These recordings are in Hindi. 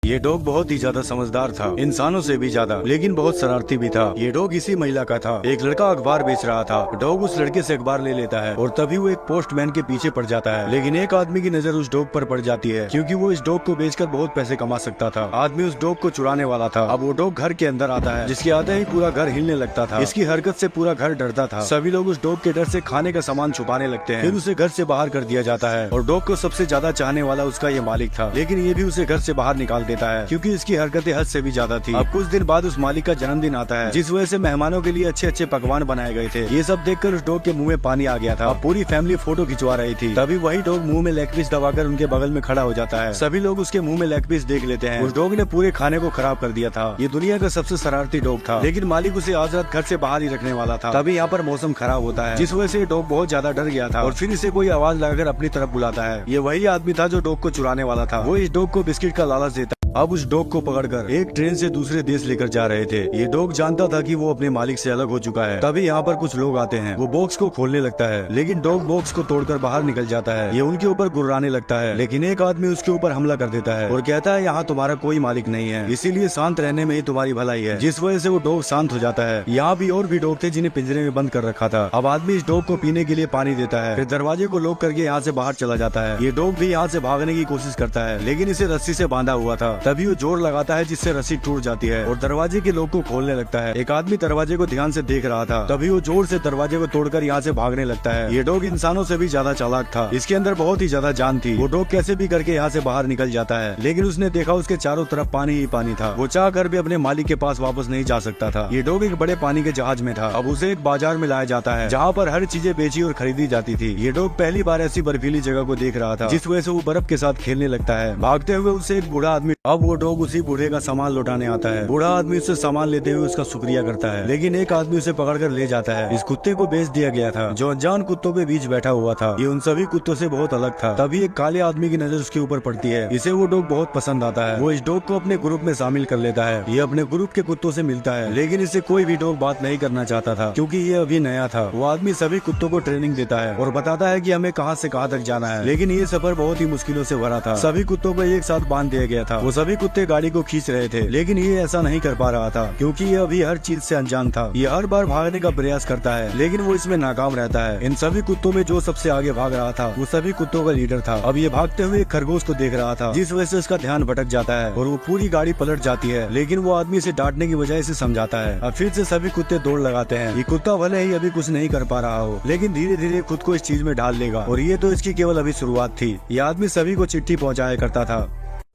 ये डॉग बहुत ही ज्यादा समझदार था, इंसानों से भी ज्यादा, लेकिन बहुत शरारती भी था। ये डॉग इसी महिला का था। एक लड़का अखबार बेच रहा था। डॉग उस लड़के से अखबार ले लेता है और तभी वो एक पोस्टमैन के पीछे पड़ जाता है। लेकिन एक आदमी की नजर उस डॉग पर पड़ जाती है, क्योंकि वो इस डॉग को बेचकर बहुत पैसे कमा सकता था। आदमी उस डॉग को चुराने वाला था। अब वो डॉग घर के अंदर आता है, जिसके आते ही पूरा घर हिलने लगता था। इसकी हरकत से पूरा घर डरता था। सभी लोग उस डॉग के डर से खाने का सामान छुपाने लगते हैं। फिर उसे घर से बाहर कर दिया जाता है और डॉग को सबसे ज्यादा चाहने वाला उसका ये मालिक था। लेकिन ये भी उसे घर से बाहर निकाल देता है, क्योंकि इसकी हरकतें हद से भी ज्यादा थी। अब कुछ दिन बाद उस मालिक का जन्मदिन आता है, जिस वजह से मेहमानों के लिए अच्छे अच्छे पकवान बनाए गए थे। ये सब देखकर उस डॉग के मुंह में पानी आ गया था। अब पूरी फैमिली फोटो खिंचवा रही थी। तभी वही डॉग मुंह में लेग पीस दबाकर उनके बगल में खड़ा हो जाता है। सभी लोग उसके मुंह में लेग पीस देख लेते हैं। उस डॉग ने पूरे खाने को खराब कर दिया था। ये दुनिया का सबसे शरारती डॉग था, लेकिन मालिक उसे आज रात घर से बाहर ही रखने वाला था। तभी यहाँ पर मौसम खराब होता है, जिस वजह से डॉग बहुत ज्यादा डर गया था और फिर इसे कोई आवाज लगाकर अपनी तरफ बुलाता है। ये वही आदमी था जो डॉग को चुराने वाला था। वो इस डॉग को बिस्किट का लालच देता। अब उस डॉग को पकड़कर एक ट्रेन से दूसरे देश लेकर जा रहे थे। ये डॉग जानता था कि वो अपने मालिक से अलग हो चुका है। तभी यहाँ पर कुछ लोग आते हैं। वो बॉक्स को खोलने लगता है, लेकिन डॉग बॉक्स को तोड़कर बाहर निकल जाता है। ये उनके ऊपर गुर्राने लगता है, लेकिन एक आदमी उसके ऊपर हमला कर देता है और कहता है यहाँ तुम्हारा कोई मालिक नहीं है, इसीलिए शांत रहने में ही तुम्हारी भलाई है। जिस वजह से वो डॉग शांत हो जाता है। यहाँ भी और भी डॉग थे जिन्हें पिंजरे में बंद कर रखा था। अब आदमी इस डॉग को पीने के लिए पानी देता है, फिर दरवाजे को लॉक करके यहाँ से बाहर चला जाता है। ये डॉग भी यहाँ से भागने की कोशिश करता है, लेकिन इसे रस्सी से बांधा हुआ था। तभी वो जोर लगाता है, जिससे रस्सी टूट जाती है और दरवाजे के लॉक को खोलने लगता है। एक आदमी दरवाजे को ध्यान से देख रहा था। तभी वो जोर से दरवाजे को तोड़कर यहाँ से भागने लगता है। ये डॉग इंसानों से भी ज्यादा चालाक था। इसके अंदर बहुत ही ज्यादा जान थी। वो डॉग कैसे भी करके यहाँ से बाहर निकल जाता है, लेकिन उसने देखा उसके चारों तरफ पानी ही पानी था। वो चाह कर भी अपने मालिक के पास वापस नहीं जा सकता था। ये डॉग एक बड़े पानी के जहाज में था। अब उसे एक बाजार में लाया जाता है, जहाँ पर हर चीजें बेची और खरीदी जाती थी। ये डॉग पहली बार ऐसी बर्फीली जगह को देख रहा था, जिस वजह से वो बर्फ के साथ खेलने लगता है। भागते हुए उसे एक बूढ़ा आदमी। अब वो डॉग उसी बूढ़े का सामान लौटाने आता है। बूढ़ा आदमी उससे सामान लेते हुए उसका शुक्रिया करता है, लेकिन एक आदमी उसे पकड़कर ले जाता है। इस कुत्ते को बेच दिया गया था, जो अनजान कुत्तों के बीच बैठा हुआ था। ये उन सभी कुत्तों से बहुत अलग था। तभी एक काले आदमी की नजर उसके ऊपर पड़ती है। इसे वो डॉग बहुत पसंद आता है। वो इस डॉग को अपने ग्रुप में शामिल कर लेता है। ये अपने ग्रुप के कुत्तों से मिलता है, लेकिन इसे कोई भी डॉग बात नहीं करना चाहता था, क्योंकि ये अभी नया था। वो आदमी सभी कुत्तों को ट्रेनिंग देता है और बताता है कि हमें कहां से कहां तक जाना है। लेकिन ये सफर बहुत ही मुश्किलों से भरा था। सभी कुत्तों को एक साथ बांध दिया गया था। वो सभी कुत्ते गाड़ी को खींच रहे थे, लेकिन ये ऐसा नहीं कर पा रहा था, क्योंकि ये अभी हर चीज से अनजान था। ये हर बार भागने का प्रयास करता है, लेकिन वो इसमें नाकाम रहता है। इन सभी कुत्तों में जो सबसे आगे भाग रहा था, वो सभी कुत्तों का लीडर था। अब ये भागते हुए एक खरगोश को देख रहा था, जिस वजह से उसका ध्यान भटक जाता है और वो पूरी गाड़ी पलट जाती है। लेकिन वो आदमी इसे डांटने की बजाय इसे समझाता है। अब फिर से सभी कुत्ते दौड़ लगाते हैं। ये कुत्ता भले ही अभी कुछ नहीं कर पा रहा हो, लेकिन धीरे धीरे खुद को इस चीज में डाल लेगा, और ये तो इसकी केवल अभी शुरुआत थी। ये आदमी सभी को चिट्ठी पहुँचाया करता था।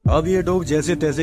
अब ये डॉग जैसे तैसे